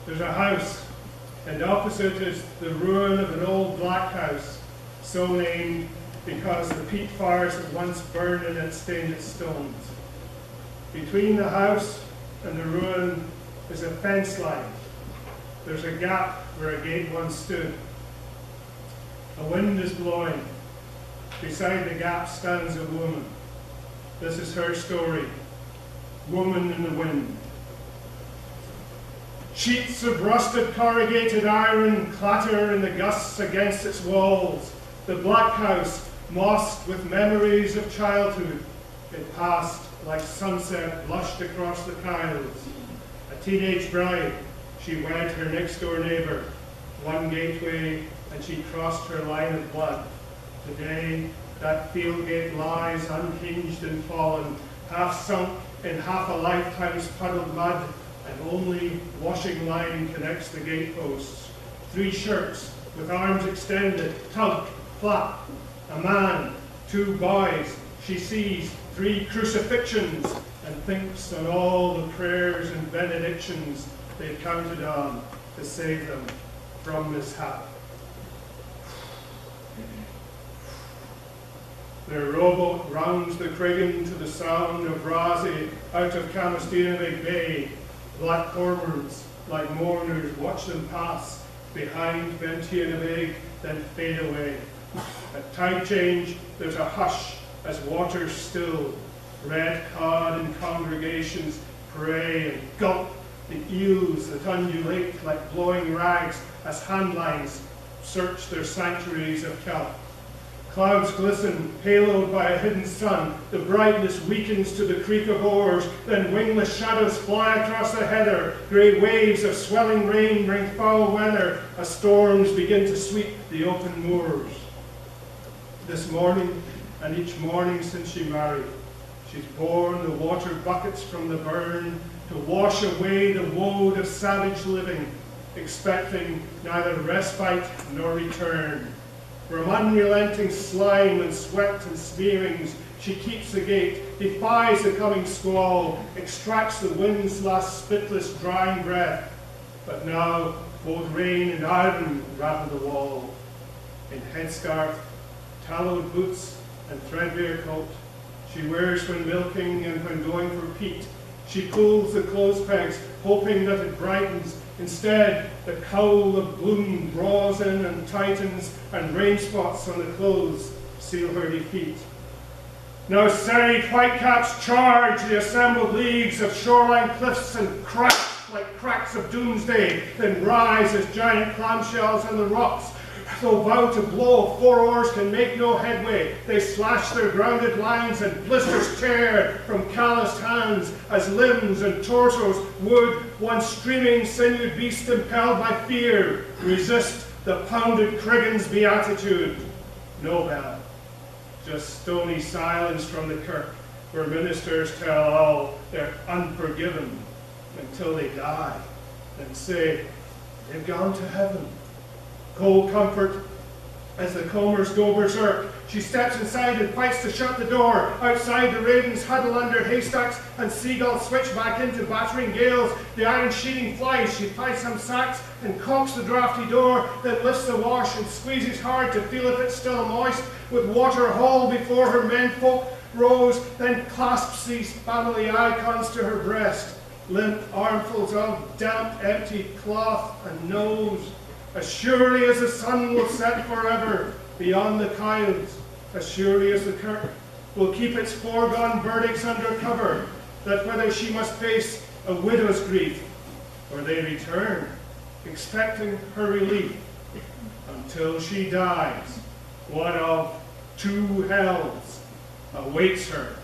There's a house, and opposite is the ruin of an old black house, so named because the peat fires that once burned in it stained its stones. Between the house and the ruin is a fence line. There's a gap where a gate once stood. A wind is blowing. Beside the gap stands a woman. This is her story. Woman in the Wind. Sheets of rusted corrugated iron clatter in the gusts against its walls. The black house, mossed with memories of childhood. It passed like sunset blushed across the tiles. A teenage bride, she wed her next-door neighbour. One gateway, and she crossed her line of blood. Today, that field gate lies unhinged and fallen, half sunk in half a lifetime's puddled mud, and only washing line connects the gateposts. 3 shirts with arms extended, tug, flap. A man, 2 boys. She sees 3 crucifixions and thinks on all the prayers and benedictions they counted on to save them from mishap. Their rowboat rounds the Craigan to the sound of Razi out of Camasteenavig Bay. Black cormorants, like mourners, watch them pass behind Bentinavig, then fade away. At tide change, there's a hush as waters still. Red cod in congregations pray and gulp the eels that undulate like blowing rags as handlines search their sanctuaries of kelp. Clouds glisten, haloed by a hidden sun. The brightness weakens to the creak of oars. Then wingless shadows fly across the heather. Grey waves of swelling rain bring foul weather as storms begin to sweep the open moors. This morning, and each morning since she married, she's borne the water buckets from the burn to wash away the woad of savage living, expecting neither respite nor return. From unrelenting slime and sweat and smearings, she keeps the gate, defies the coming squall, extracts the wind's last spitless drying breath. But now both rain and iron ravel the wall. In headscarf, tallowed boots, and threadbare coat, she wears when milking and when going for peat. She pulls the clothes pegs, hoping that it brightens. Instead, the cowl of gloom draws in and tightens, and rain spots on the clothes seal her defeat. Now serried whitecaps charge the assembled leagues of shoreline cliffs and crack like cracks of doomsday, then rise as giant clamshells on the rocks. Though vow to blow, 4 oars can make no headway. They slash their grounded lines and blisters tear from calloused hands as limbs and torsos would, one streaming sinewed beast impelled by fear, resist the pounded Craigan's beatitude. No bell, just stony silence from the kirk, where ministers tell all they're unforgiven until they die and say they've gone to heaven. Cold comfort as the combers go berserk. She steps inside and fights to shut the door. Outside, the ravens huddle under haystacks and seagulls switch back into battering gales. The iron sheeting flies. She ties some sacks and caulks the draughty door, then lifts the wash and squeezes hard to feel if it's still moist. With water hauled before her menfolk rose, then clasps these family icons to her breast. Limp armfuls of damp, empty cloth and knows. As surely as the sun will set forever beyond the clouds, as surely as the kirk will keep its foregone verdicts under cover, that whether she must face a widow's grief or they return, expecting her relief, until she dies, one of 2 hells awaits her.